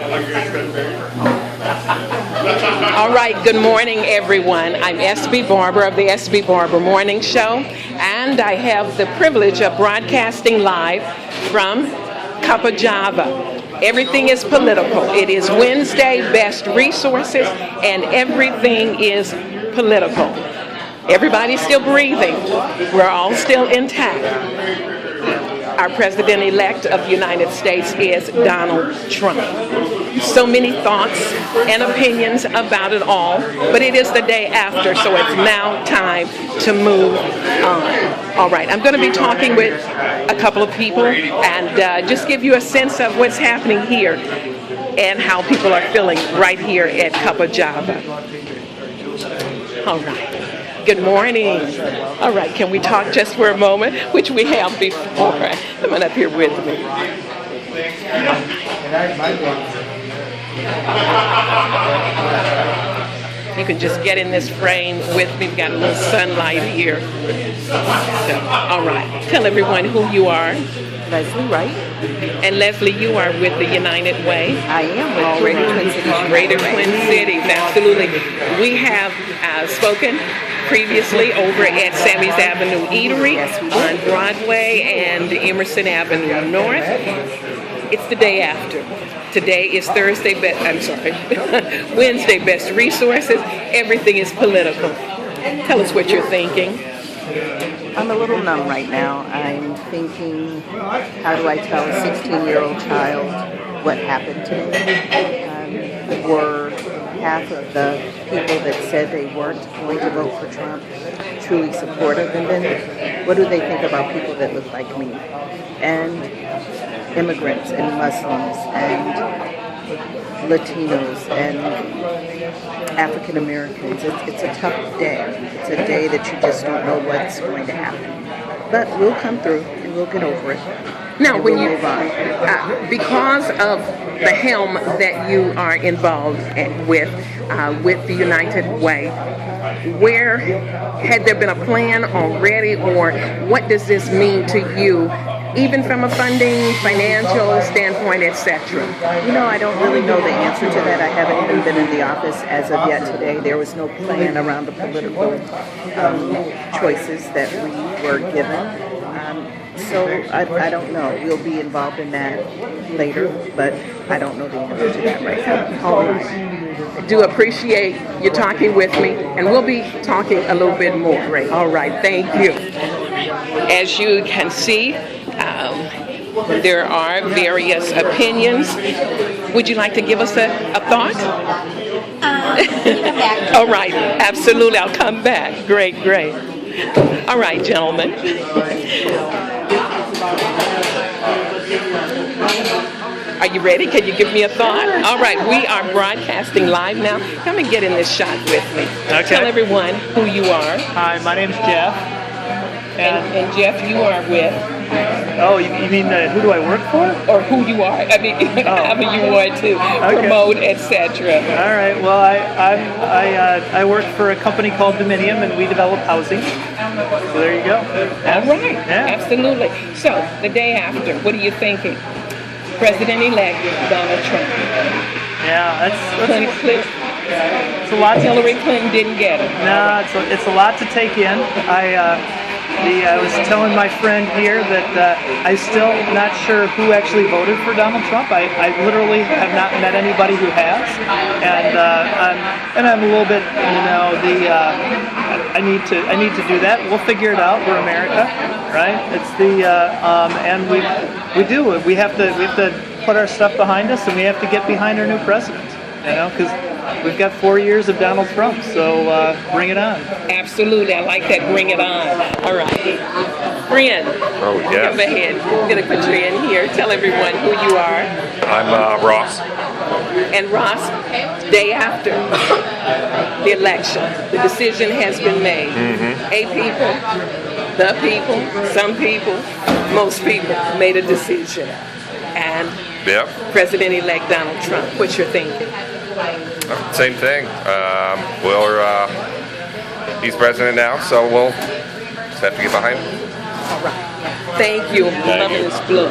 All right, good morning, everyone. I'm SB Barber of the SB Barber Morning Show, and I have the privilege of broadcasting live from Cuppa, Java. Everything is political. It is Wednesday, best resources, and everything is political. Everybody's still breathing. We're all still intact. Our president-elect of the United States is Donald Trump. So many thoughts and opinions about it all, but it is the day after, so it's now time to move on. All right, I'm going to be talking with a couple of people and just give you a sense of what's happening here and how people are feeling right here at Cuppa, Java. All right. Good morning. All right, can we talk just for a moment, which we have before. Come on up here with me. You can just get in this frame with me. We've got a little sunlight here. So, all right, tell everyone who you are. Leslie, right? And Leslie, you are with the United Way. I am with Greater Twin Cities. Greater Twin Cities, absolutely. We have spoken previously over at Sammy's Avenue Eatery on Broadway and Emerson Avenue North. It's the day after. Today is Wednesday, best resources. Everything is political. Tell us what you're thinking. I'm a little numb right now. I'm thinking, how do I tell a 16-year-old child what happened today? Were half of the people that said they weren't going to vote for Trump truly supportive? And then what do they think about people that look like me? And immigrants and Muslims and Latinos and African Americans. It's a tough day. It's a day that you just don't know what's going to happen. But we'll come through and we'll get over it. Now, when you move on. Because of the helm that you are involved with the United Way, where had there been a plan already, or what does this mean to you, even from a funding, financial standpoint, etc.? You know, I don't really know the answer to that. I haven't even been in the office as of yet today. There was no plan around the political choices that we were given. So I don't know. We'll be involved in that later, but I don't know the answer to that right now. All right. I do appreciate you talking with me, and we'll be talking a little bit more. Right. All right. Thank you. As you can see, there are various opinions. Would you like to give us a thought? Come back. All right. Absolutely. I'll come back. Great. All right, gentlemen. Are you ready? Can you give me a thought? All right, we are broadcasting live now. Come and get in this shot with me. Okay. Tell everyone who you are. Hi, my name's Jeff. And Jeff, you are with? Oh, you mean who do I work for? Or who you are. I mean, however you want to promote, etc. All right. Well, I work for a company called Dominium, and we develop housing. So there you go. All right. Yeah. Absolutely. So, the day after, what are you thinking? President-elect Donald Trump. Yeah, It's a lot. Hillary Clinton didn't get it. No, it's a lot to take in. I was telling my friend here that I'm still not sure who actually voted for Donald Trump. I literally have not met anybody who has, and I'm a little bit, I need to do that. We'll figure it out. We're America, right? It's and we have to put our stuff behind us, and we have to get behind our new president. Because we've got 4 years of Donald Trump, so bring it on. Absolutely, I like that. Bring it on. All right, friend. Oh yeah. Come ahead. I'm gonna put you in here. Tell everyone who you are. I'm Ross. And Ross, day after the election, the decision has been made. A people, the people, some people, most people made a decision. And Yep. President-elect Donald Trump, what's your thinking? Same thing. He's president now, so we'll just have to get behind him. All right. Thank you. Loving this blue.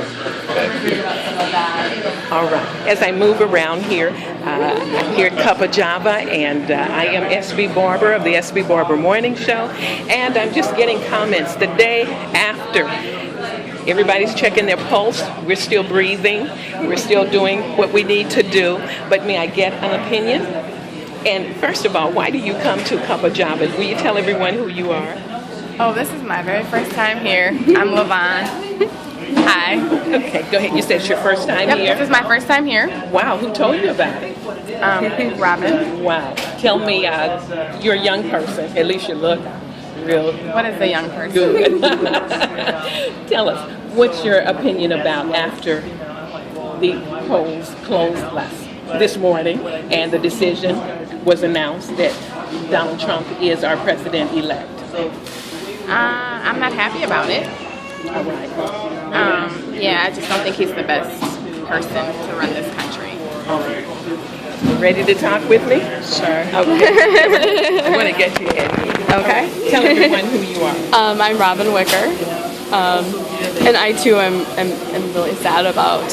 All right. As I move around here, I'm here at Cuppa Java, and I am SB Barber of the SB Barber Morning Show, and I'm just getting comments the day after. Everybody's checking their pulse. We're still breathing. We're still doing what we need to do. But may I get an opinion? And first of all, why do you come to Cuppa Java? Will you tell everyone who you are? Oh, this is my very first time here. I'm Levon. Hi. Okay, go ahead. You said it's your first time Yep, here? this is my first time here. Wow, who told you about it? Robin. Wow. Tell me, you're a young person. At least you look real What is a young person? good. Tell us, what's your opinion about after the polls closed this morning and the decision was announced that Donald Trump is our president-elect? I'm not happy about it. All right. Yeah, I just don't think he's the best person to run this country. Ready to talk with me? Sure. Okay. I want to get you in. Okay. Tell everyone who you are. I'm Robin Wicker, and I too am really sad about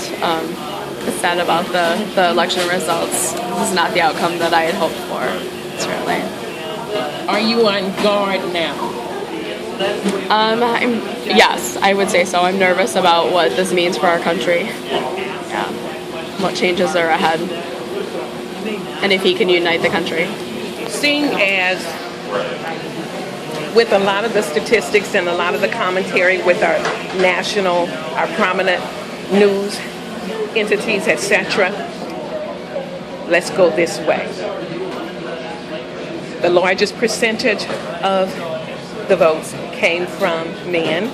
the election results. This is not the outcome that I had hoped for, certainly. Are you on guard now? Yes, I would say so. I'm nervous about what this means for our country. Yeah, what changes are ahead, and if he can unite the country. Seeing as with a lot of the statistics and a lot of the commentary with our prominent news entities, etc., let's go this way. The largest percentage of the votes came from men,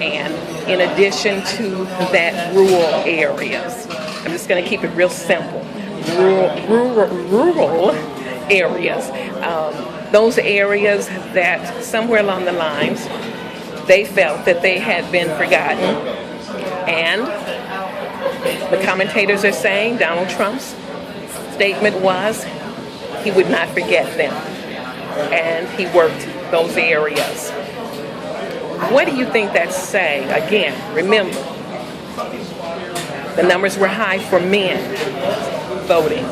and in addition to that, rural areas. I'm just going to keep it real simple. Rural areas. Those areas that somewhere along the lines they felt that they had been forgotten, and the commentators are saying Donald Trump's statement was he would not forget them, and he worked those areas. What do you think that's saying? Again, remember, the numbers were high for men voting.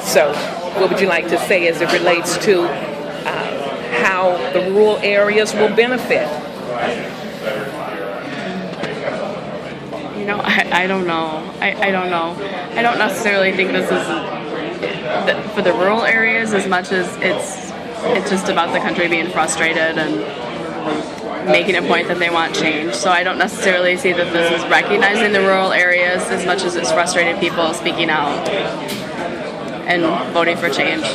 So, what would you like to say as it relates to how the rural areas will benefit? You know, I don't know. I don't know. I don't necessarily think this is for the rural areas as much as it's just about the country being frustrated and making a point that they want change. So I don't necessarily see that this is recognizing the rural areas as much as it's frustrated people speaking out and voting for change.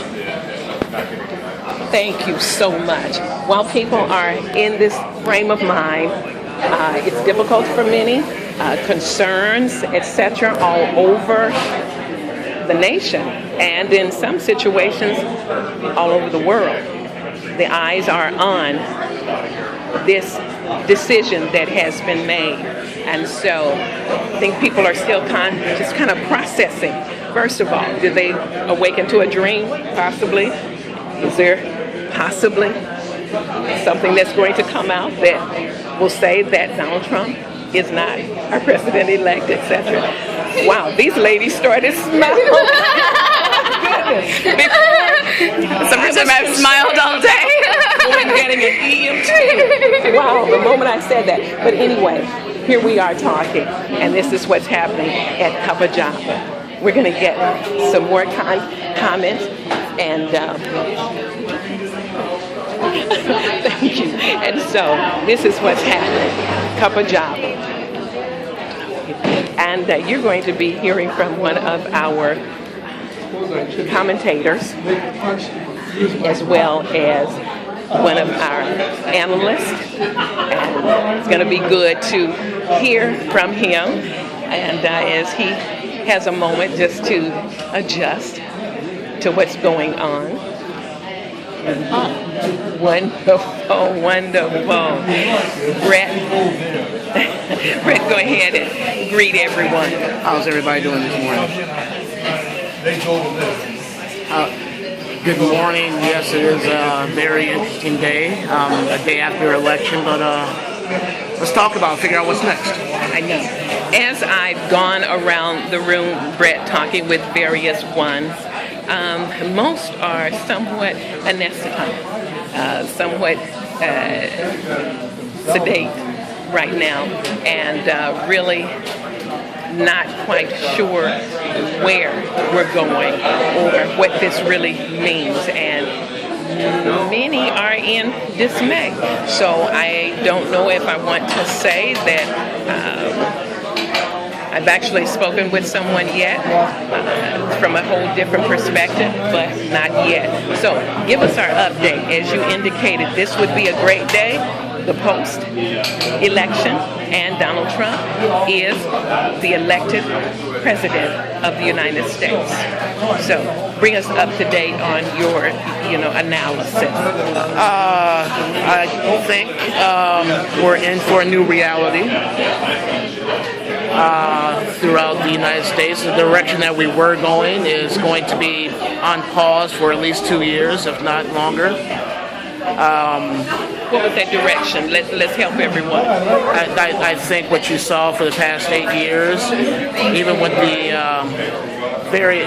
Thank you so much. While people are in this frame of mind, it's difficult for many. Concerns, etc., all over the nation, and in some situations, all over the world. The eyes are on this decision that has been made, and so I think people are still just kind of processing. First of all, did they awaken to a dream? Possibly. Is there possibly something that's going to come out that will say that Donald Trump is not our president-elect, etc.? Wow, these ladies started smiling. Goodness. Sometimes I've smiled all day. I'm getting an EMT. Wow, the moment I said that. But anyway, here we are talking, and this is what's happening at Cuppa Java. We're going to get some more comments, and thank you. And so this is what's happening, Cuppa Java. And you're going to be hearing from one of our commentators, as well as one of our analysts. And it's going to be good to hear from him, and as he has a moment just to adjust to what's going on. Wonderful, wonderful. Brett, go ahead and greet everyone. How's everybody doing this morning? Good morning. Yes, it is a very interesting day, a day after election, but let's talk about it, figure out what's next. I know. As I've gone around the room, Brett, talking with various ones, most are somewhat anesthetized, somewhat sedate right now, and really not quite sure where we're going or what this really means. And many are in dismay. So I don't know if I want to say that I've actually spoken with someone yet from a whole different perspective, but not yet. So give us our update. As you indicated, this would be a great day. The post-election, and Donald Trump is the elected president of the United States. So bring us up to date on your, analysis. I think we're in for a new reality throughout the United States. The direction that we were going is going to be on pause for at least 2 years, if not longer. What was that direction? Let's help everyone. I think what you saw for the past 8 years, even with the very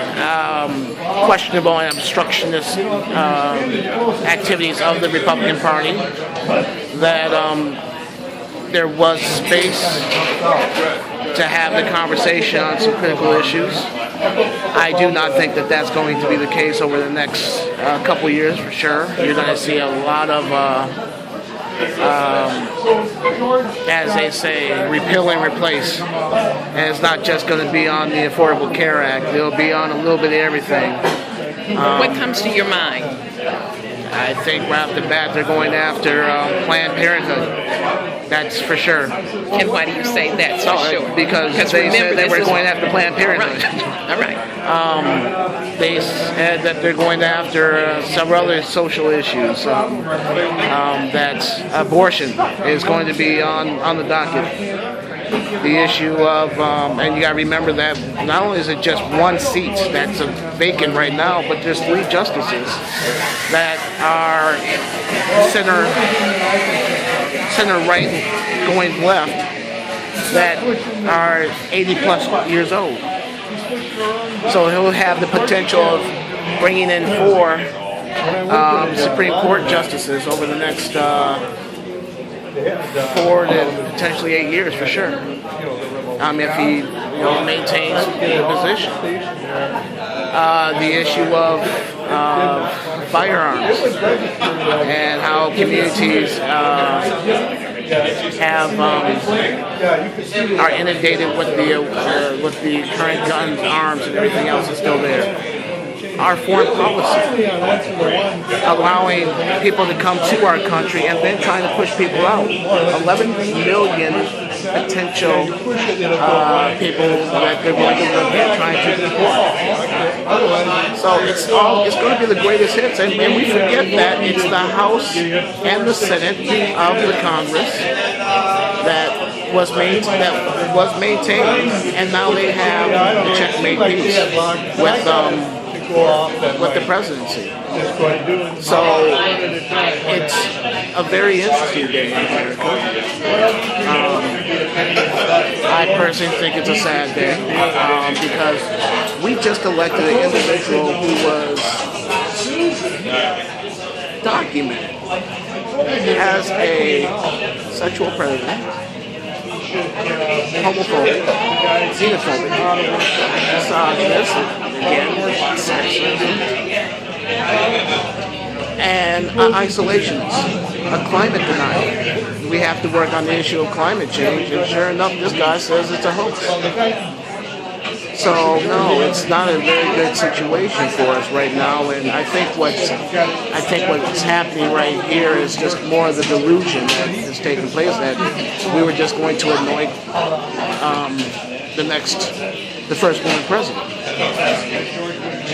questionable and obstructionist activities of the Republican Party, that there was space to have the conversation on some critical issues. I do not think that that's going to be the case over the next couple years for sure. You're going to see a lot of, as they say, repeal and replace. And it's not just going to be on the Affordable Care Act. It'll be on a little bit of everything. What comes to your mind? I think right off the bat they're going after Planned Parenthood. That's for sure. And why do you say that's for sure? Because they said they were going after Planned Parenthood. All right. They said that they're going after several other social issues. That abortion is going to be on the docket. The issue of, and you got to remember that not only is it just one seat that's vacant right now, but there's 3 justices that are center right going left that are 80 plus years old. So he'll have the potential of bringing in 4 Supreme Court justices over the next 4 to potentially 8 years for sure. If he maintains the position. The issue of firearms and how communities are inundated with the current guns, arms, and everything else is still there. Our foreign policy, allowing people to come to our country and then trying to push people out. 11 million potential people that they're going to look at trying to deport. So it's going to be the greatest hits, and we forget that it's the House and the Senate of the Congress that was maintained, and now they have the checkmate piece with the presidency. So it's a very interesting day in America. I personally think it's a sad day because we just elected an individual who was documented as a sexual predator, homophobic, xenophobic, misogynist, again, sexism, and isolationist, a climate denier. We have to work on the issue of climate change, and sure enough, this guy says it's a hoax. So no, it's not a very good situation for us right now, and I think what's happening right here is just more of the delusion that is taking place, that we were just going to anoint the first woman president.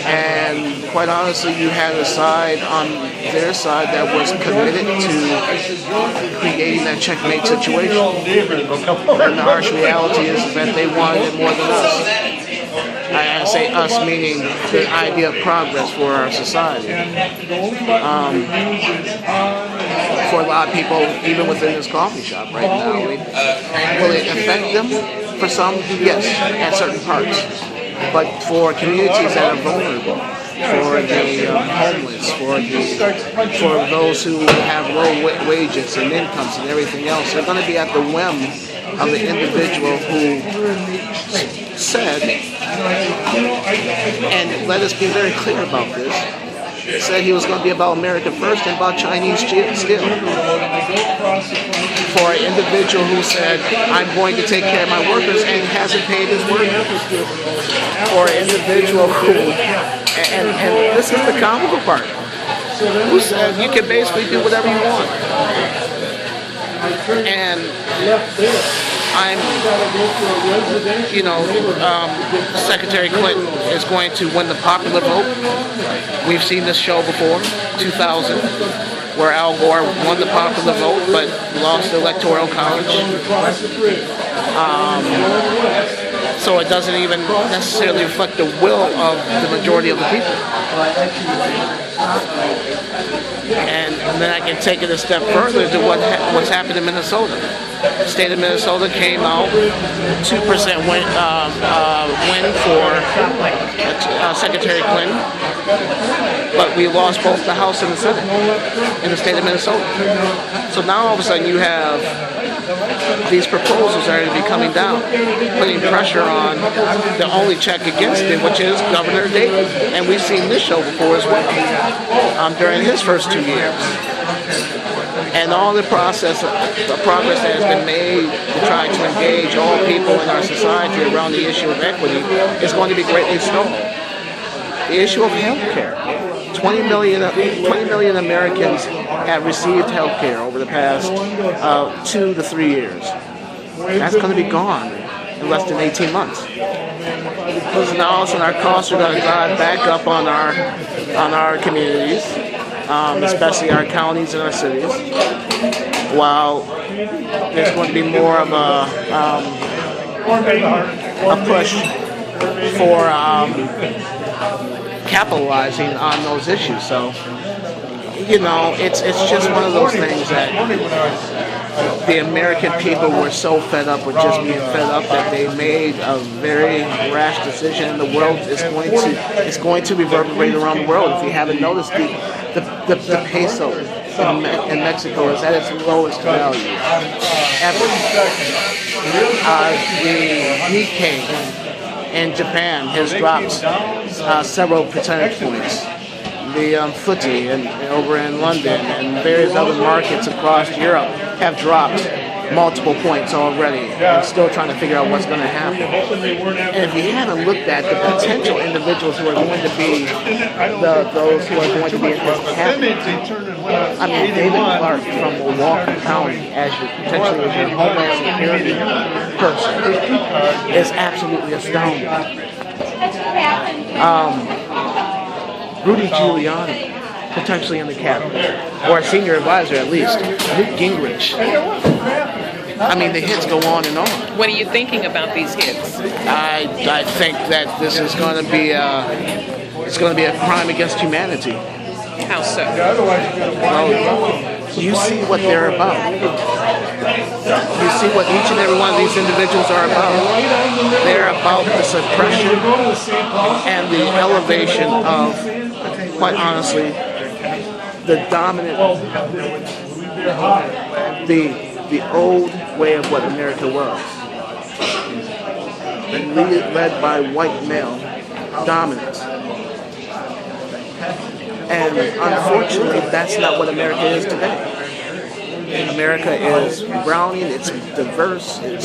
And quite honestly, you had a side on their side that was committed to creating that checkmate situation. And the harsh reality is that they wanted it more than us. I say us meaning the idea of progress for our society. For a lot of people, even within this coffee shop right now, will it affect them? For some, yes, at certain parts. But for communities that are vulnerable, for the homeless, for those who have low wages and incomes and everything else, they're going to be at the whim of the individual who said, and let us be very clear about this, said he was going to be about America first and about Chinese still. For an individual who said, I'm going to take care of my workers and hasn't paid his workers. For an individual who, and this is the comical part, who said you can basically do whatever you want. And Secretary Clinton is going to win the popular vote. We've seen this show before, 2000, where Al Gore won the popular vote but lost the Electoral College. So it doesn't even necessarily reflect the will of the majority of the people. And then I can take it a step further to what's happened in Minnesota. The state of Minnesota came out 2% win for Secretary Clinton, but we lost both the House and the Senate in the state of Minnesota. So now all of a sudden you have these proposals that are going to be coming down, putting pressure on the only check against it, which is Governor Dayton. And we've seen this show before as well, during his first 2 years. And all the progress that has been made to try to engage all people in our society around the issue of equity is going to be greatly stalled. The issue of health care. 20 million Americans have received health care over the past 2 to 3 years. That's going to be gone in less than 18 months. So now all of a sudden our costs are going to drive back up on our communities, especially our counties and our cities, while there's going to be more of a push for capitalizing on those issues. So, it's just one of those things that the American people were so fed up with just being fed up that they made a very rash decision, and the world is going to reverberate around the world. If you haven't noticed, the peso in Mexico is at its lowest value ever. The Nikkei in Japan has dropped several percentage points. The FTSE over in London and various other markets across Europe have dropped multiple points already. I'm still trying to figure out what's going to happen. And if you haven't looked at the potential individuals who are going to be those who are going to be in his cabinet, I mean, David Clark from Milwaukee County as potentially as your Homeland Security person is absolutely astounding. Rudy Giuliani, potentially in the cabinet, or a senior advisor at least. Newt Gingrich. I mean, the hits go on and on. What are you thinking about these hits? I think that this is going to be a crime against humanity. How so? Well, you see what they're about. You see what each and every one of these individuals are about. They're about the suppression and the elevation of, quite honestly, the dominant, the old way of what America was. Led by white male dominance. And unfortunately, that's not what America is today. America is browning, it's diverse, the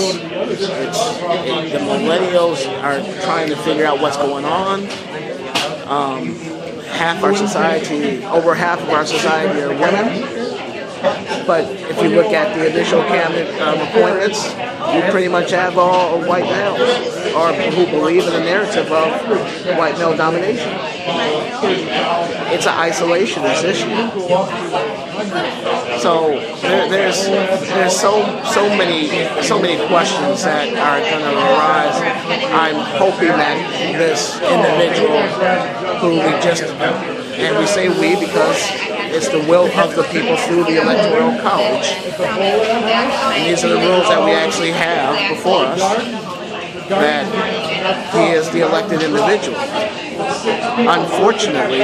millennials are trying to figure out what's going on. Over half of our society are women. But if you look at the initial cabinet appointments, you pretty much have all white males, or who believe in the narrative of white male domination. It's an isolationist issue. So there's so many questions that are going to arise. I'm hoping that this individual who we just, and we say we because it's the will of the people through the Electoral College, and these are the rules that we actually have before us, that he is the elected individual. Unfortunately,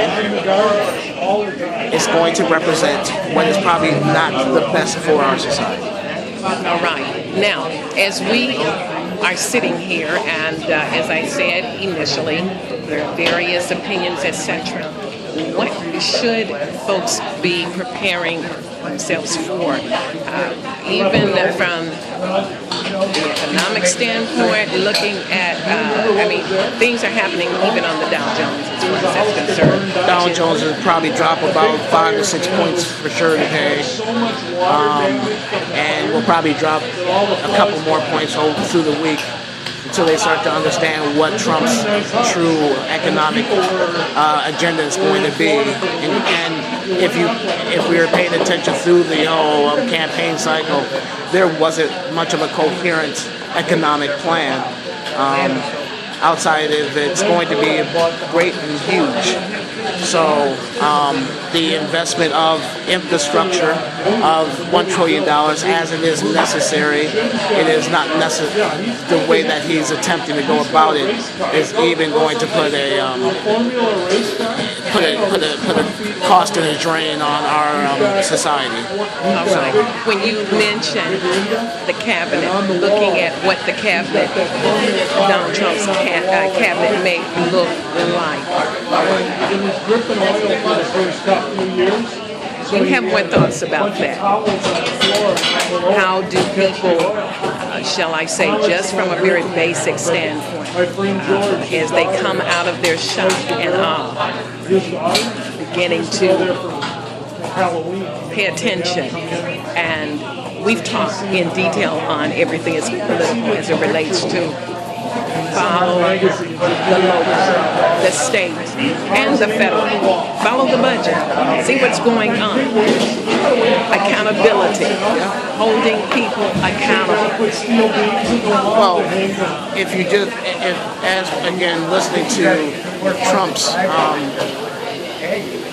it's going to represent what is probably not the best for our society. All right. Now, as we are sitting here, and as I said initially, there are various opinions, etc. What should folks be preparing themselves for, even from the economic standpoint, looking at, things are happening even on the Dow Jones as far as that's concerned. Dow Jones will probably drop about 5 to 6 points for sure today, and we'll probably drop a couple more points through the week until they start to understand what Trump's true economic agenda is going to be. And if we were paying attention through the whole campaign cycle, there wasn't much of a coherent economic plan. Outside of it's going to be great and huge. So the investment of infrastructure of $1 trillion as it is necessary, it is not necessary. The way that he's attempting to go about it is even going to put a cost and a drain on our society. All right. When you mentioned the cabinet, looking at what the cabinet, Donald Trump's cabinet may look like, you have more thoughts about that? How do people, shall I say, just from a very basic standpoint, as they come out of their shock and awe, beginning to pay attention, and we've talked in detail on everything as political as it relates to follow the local, the state, and the federal. Follow the budget. See what's going on. Accountability. Holding people accountable. Well, again, listening to Trump's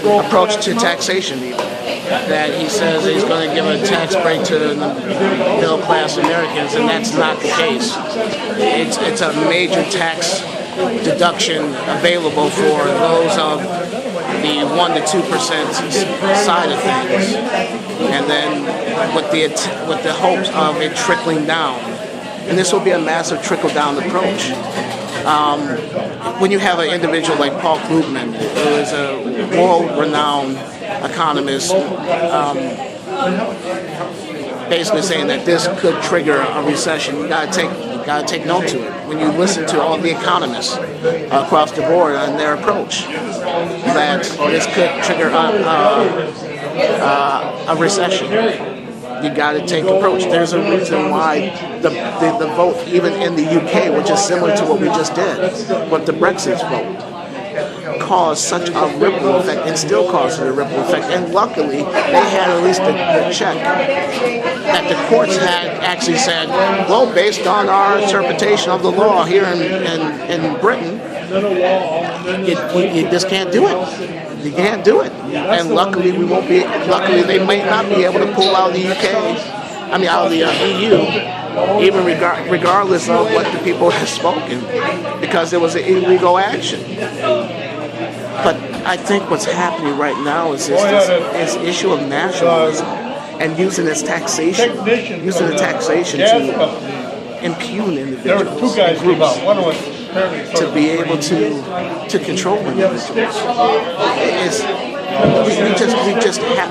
approach to taxation, even, that he says he's going to give a tax break to the middle-class Americans, and that's not the case. It's a major tax deduction available for those of the 1 to 2% side of things, and then with the hopes of it trickling down. And this will be a massive trickle-down approach. When you have an individual like Paul Krugman, who is a world-renowned economist, basically saying that this could trigger a recession, you gotta take note to it. When you listen to all the economists across the board on their approach, that this could trigger a recession. You got to take approach. There's a reason why the vote, even in the UK, which is similar to what we just did, but the Brexit vote caused such a ripple effect, and still causes a ripple effect. And luckily, they had at least the check that the courts had actually said, well, based on our interpretation of the law here in Britain, you just can't do it. You can't do it. And luckily, luckily, they might not be able to pull out of the UK, out of the EU, even regardless of what the people have spoken, because it was an illegal action. But I think what's happening right now is this issue of nationalism and using the taxation to impugn individuals and groups to be able to control individuals.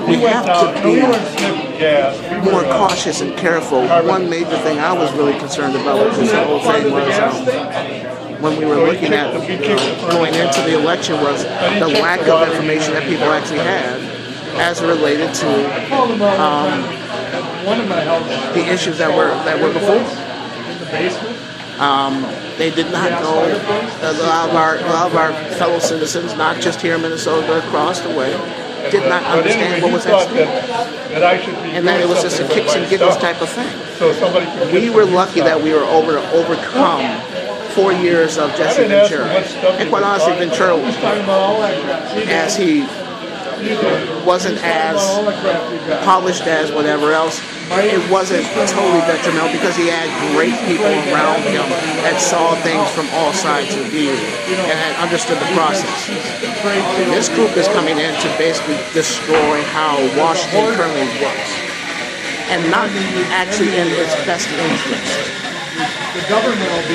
We have to be more cautious and careful. One major thing I was really concerned about with this whole thing was when we were looking at going into the election was the lack of information that people actually had as related to the issues that were before. They did not know. A lot of our fellow citizens, not just here in Minnesota, but across the way, did not understand what was at stake. And that it was just a kicks and giggles type of thing. We were lucky that we were able to overcome 4 years of Jesse Ventura. And quite honestly, Ventura, as he wasn't as polished as whatever else, it wasn't totally detrimental because he had great people around him that saw things from all sides of view and had understood the process. This group is coming in to basically destroy how Washington currently works and not actually in its best interest.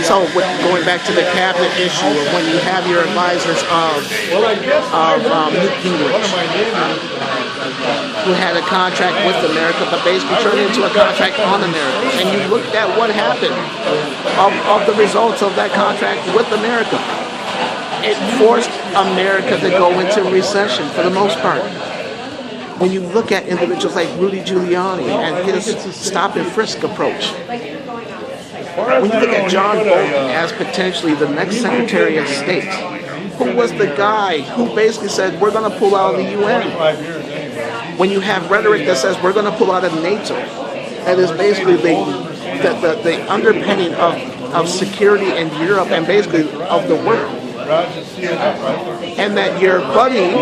So going back to the cabinet issue of when you have your advisors of Newt Gingrich, who had a contract with America, but basically turned into a contract on America. And you looked at what happened of the results of that contract with America. It forced America to go into recession for the most part. When you look at individuals like Rudy Giuliani and his stop and frisk approach, when you look at John Bolton as potentially the next Secretary of State, who was the guy who basically said, we're going to pull out of the UN. When you have rhetoric that says, we're going to pull out of NATO, that is basically the underpinning of security in Europe and basically of the world. And that your buddy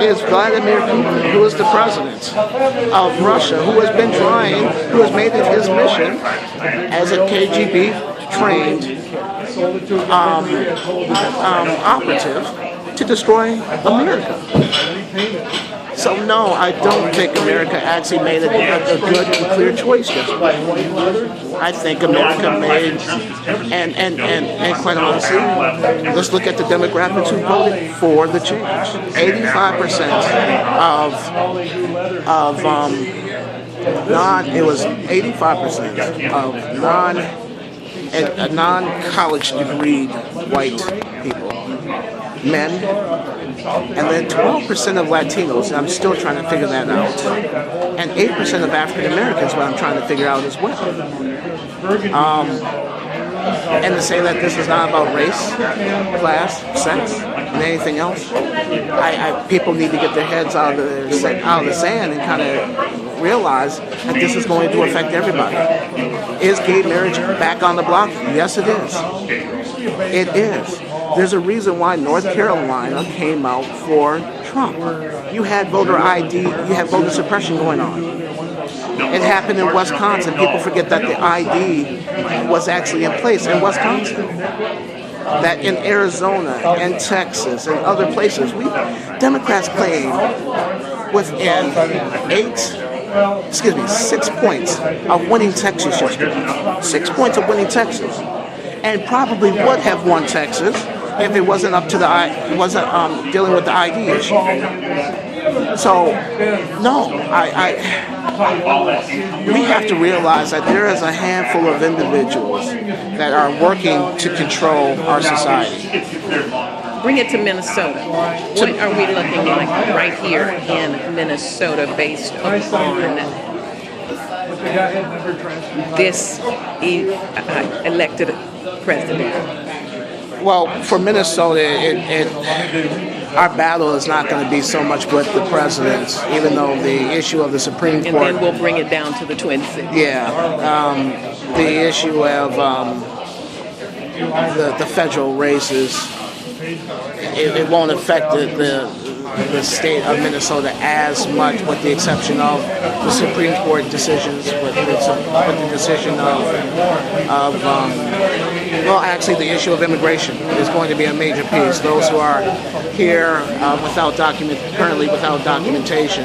is Vladimir Putin, who is the president of Russia, who has been trying, who has made it his mission as a KGB trained operative to destroy America. So no, I don't think America actually made a good and clear choice yesterday. I think America made, and quite honestly, let's look at the demographics who voted for the change. 85% it was 85% of non-college degreed white people, men, and then 12% of Latinos, and I'm still trying to figure that out, and 8% of African Americans, what I'm trying to figure out as well. And to say that this is not about race, class, sex, and anything else, people need to get their heads out of the sand and kind of realize that this is going to affect everybody. Is gay marriage back on the block? Yes, it is. It is. There's a reason why North Carolina came out for Trump. You had voter ID, you had voter suppression going on. It happened in Wisconsin. People forget that the ID was actually in place in Wisconsin. That in Arizona and Texas and other places, Democrats claim within 6 points of winning Texas yesterday. 6 points of winning Texas. And probably would have won Texas if it wasn't dealing with the ID issue. So, no, we have to realize that there is a handful of individuals that are working to control our society. Bring it to Minnesota. What are we looking like right here in Minnesota based upon this elected president? Well, for Minnesota, our battle is not going to be so much with the president, even though the issue of the Supreme Court. And then we'll bring it down to the Twin Cities. Yeah, the issue of the federal races, it won't affect the state of Minnesota as much, with the exception of the Supreme Court decisions, with the decision actually the issue of immigration is going to be a major piece. Those who are here currently without documentation,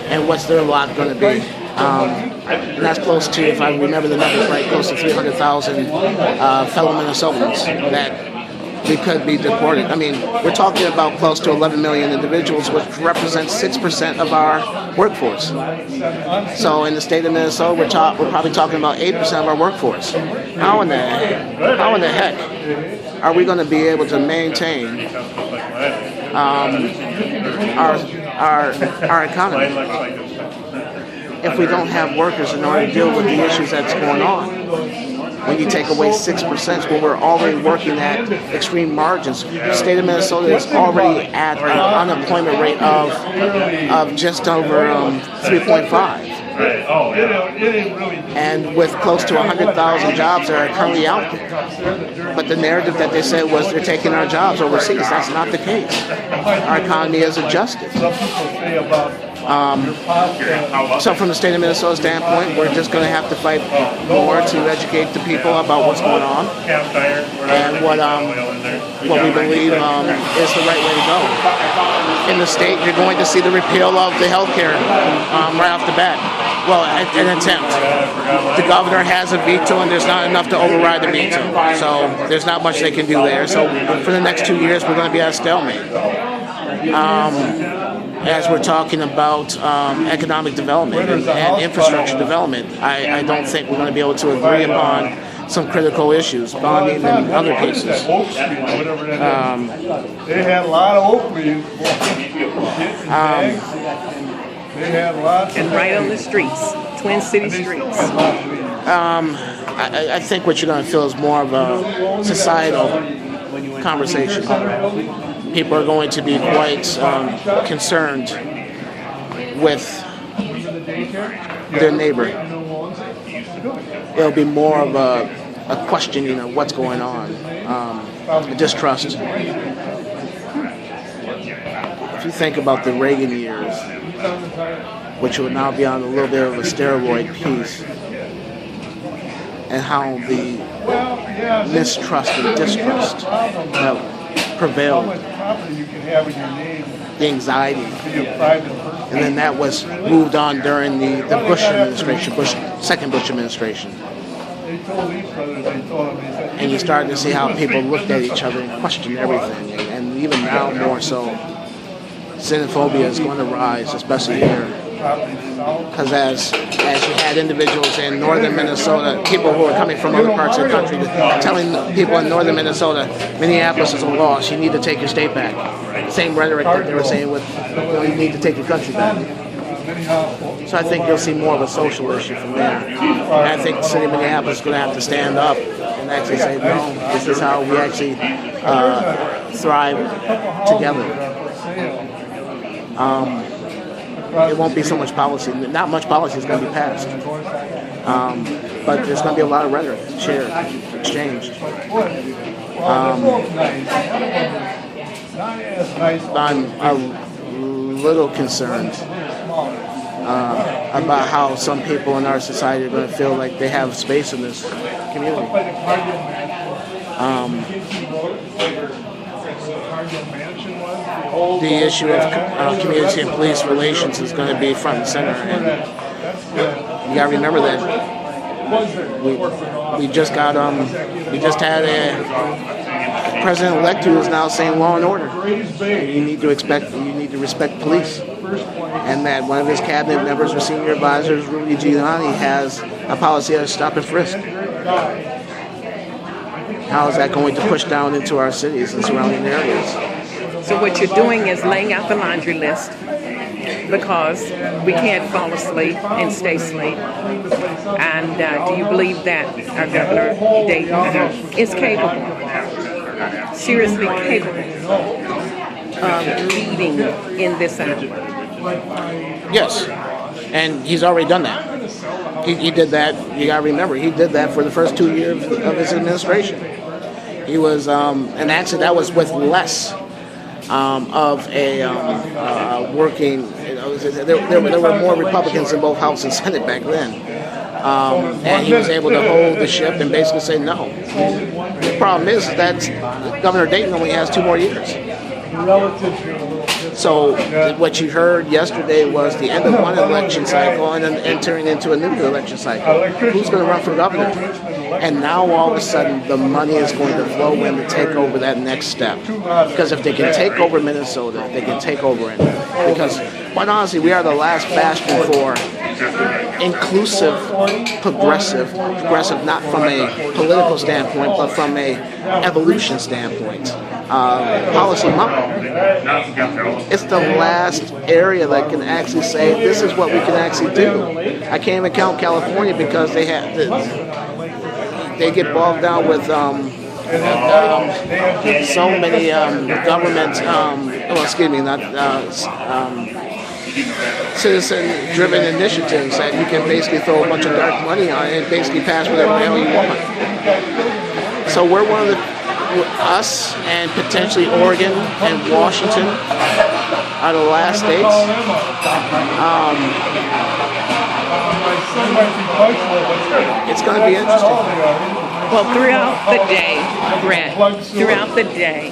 and what's their lot going to be. And that's close to, if I remember the numbers right, close to 300,000 fellow Minnesotans that we could be deported. I mean, we're talking about close to 11 million individuals, which represents 6% of our workforce. So in the state of Minnesota, we're probably talking about 8% of our workforce. How in the heck are we going to be able to maintain our economy if we don't have workers in order to deal with the issues that's going on? when you take away 6%, when we're already working at extreme margins. The state of Minnesota is already at an unemployment rate of just over 3.5. And with close to 100,000 jobs that are currently out there. But the narrative that they said was they're taking our jobs overseas. That's not the case. Our economy has adjusted. So from the state of Minnesota standpoint, we're just going to have to fight more to educate the people about what's going on and what we believe is the right way to go. In the state, you're going to see the repeal of the health care right off the bat. Well, an attempt. The governor has a veto, and there's not enough to override the veto. So there's not much they can do there. So for the next 2 years, we're going to be at a stalemate. As we're talking about economic development and infrastructure development, I don't think we're going to be able to agree upon some critical issues, bonding and other pieces. They had a lot of Oakleys. They had lots. And right on the streets, Twin City streets. I think what you're going to feel is more of a societal conversation. People are going to be quite concerned with their neighbor. It'll be more of a questioning of what's going on, a distrust. If you think about the Reagan years, which will now be on a little bit of a steroid piece, and how the mistrust and distrust that prevailed, the anxiety, and then that was moved on during the Bush administration, second Bush administration. And you started to see how people looked at each other and questioned everything, and even now more so. Xenophobia is going to rise, especially here, because as you had individuals in northern Minnesota, people who are coming from other parts of the country, telling people in northern Minnesota, Minneapolis is a loss, you need to take your state back. Same rhetoric that they were saying with, you need to take your country back. So I think you'll see more of a social issue from there. And I think the city of Minneapolis is going to have to stand up and actually say, no, this is how we actually thrive together. It won't be so much policy. Not much policy is going to be passed. But there's going to be a lot of rhetoric shared, exchanged. I'm a little concerned about how some people in our society are going to feel like they have space in this community. The issue of community and police relations is going to be front and center, and you got to remember that we just had a president-elect who is now saying law and order. You need to respect police, and that one of his cabinet members or senior advisors, Rudy Giuliani, has a policy of stop and frisk. How is that going to push down into our cities and surrounding areas? So what you're doing is laying out the laundry list, because we can't fall asleep and stay asleep. And do you believe that our Governor Dayton is capable, seriously capable of leading in this hour? Yes, and he's already done that. He did that. You got to remember, he did that for the first 2 years of his administration. He was, and actually that was with less of a working. There were more Republicans in both House and Senate back then, and he was able to hold the ship and basically say no. The problem is that Governor Dayton only has 2 more years. So what you heard yesterday was the end of one election cycle and then entering into a new election cycle. Who's going to run for governor? And now all of a sudden the money is going to flow in to take over that next step. Because if they can take over Minnesota, they can take over it. Because quite honestly, we are the last bastion for inclusive, progressive not from a political standpoint, but from a evolution standpoint. Policy model. It's the last area that can actually say this is what we can actually do. I can't even count California because they had they get bogged down with so many government, citizen-driven initiatives that you can basically throw a bunch of dark money on and basically pass whatever the hell you want. So we're one of us and potentially Oregon and Washington are the last states. It's going to be interesting. Well, throughout the day, Brett, throughout the day,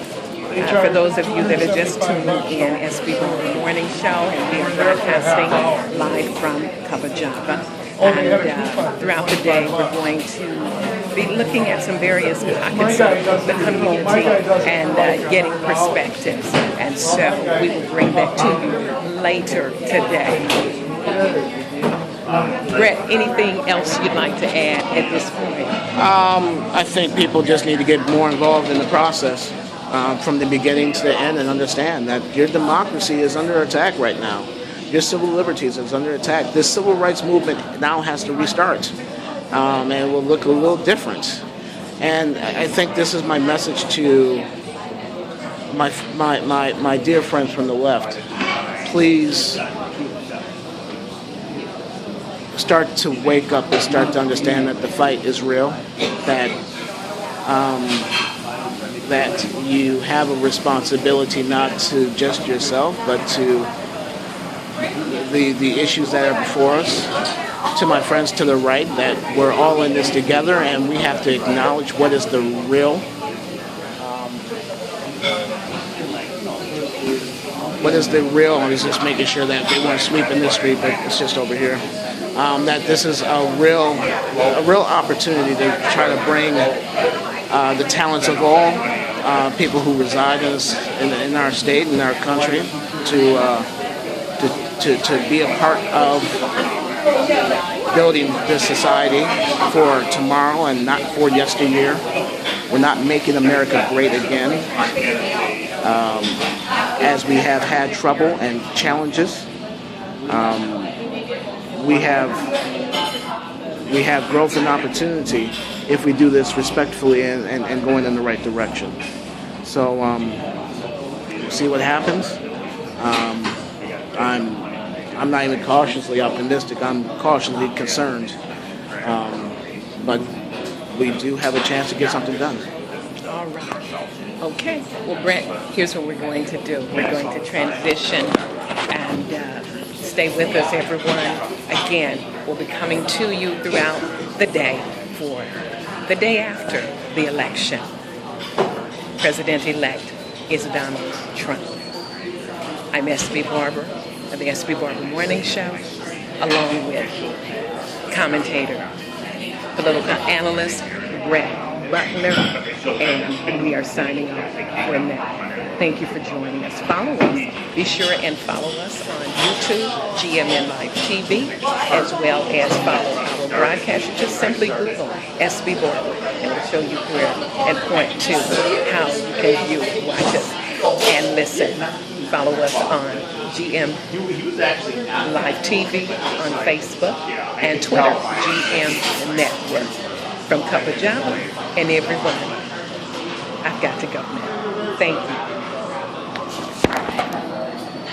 for those of you that are just tuning in, SB Barber Morning Show, and we are broadcasting live from Cuppa Java. And throughout the day, we're going to be looking at some various pockets of the community and getting perspectives. And so we will bring that to you later today. Brett, anything else you'd like to add at this point? I think people just need to get more involved in the process from the beginning to the end and understand that your democracy is under attack right now. Your civil liberties is under attack. This civil rights movement now has to restart, and it will look a little different. And I think this is my message to my dear friends from the left. Please start to wake up and start to understand that the fight is real, that you have a responsibility not to just yourself, but to the issues that are before us. To my friends to the right, that we're all in this together, and we have to acknowledge what is the real. What is the real? I was just making sure that they weren't sweeping this street, but it's just over here. That this is a real opportunity to try to bring the talents of all people who reside in our state, in our country, to be a part of building this society for tomorrow and not for yesteryear. We're not making America great again, as we have had trouble and challenges. We have growth and opportunity if we do this respectfully and going in the right direction. So see what happens. I'm not even cautiously optimistic. I'm cautiously concerned. But we do have a chance to get something done. All right. Okay. Well, Brett, here's what we're going to do. We're going to transition and stay with us, everyone. Again, we'll be coming to you throughout the day for the day after the election. President-elect is Donald Trump. I'm SB Barber of the SB Barber Morning Show, along with commentator, political analyst, Brett Buckner, and we are signing off for now. Thank you for joining us. Follow us. Be sure and follow us on YouTube, GMN Live TV, as well as follow our broadcast. You just simply Google SB Barber, and it'll show you where and point to how you can view, watch us, and listen. Follow us on GM Live TV on Facebook and Twitter, GM Network. From Cuppa Java and everyone, I've got to go now. Thank you.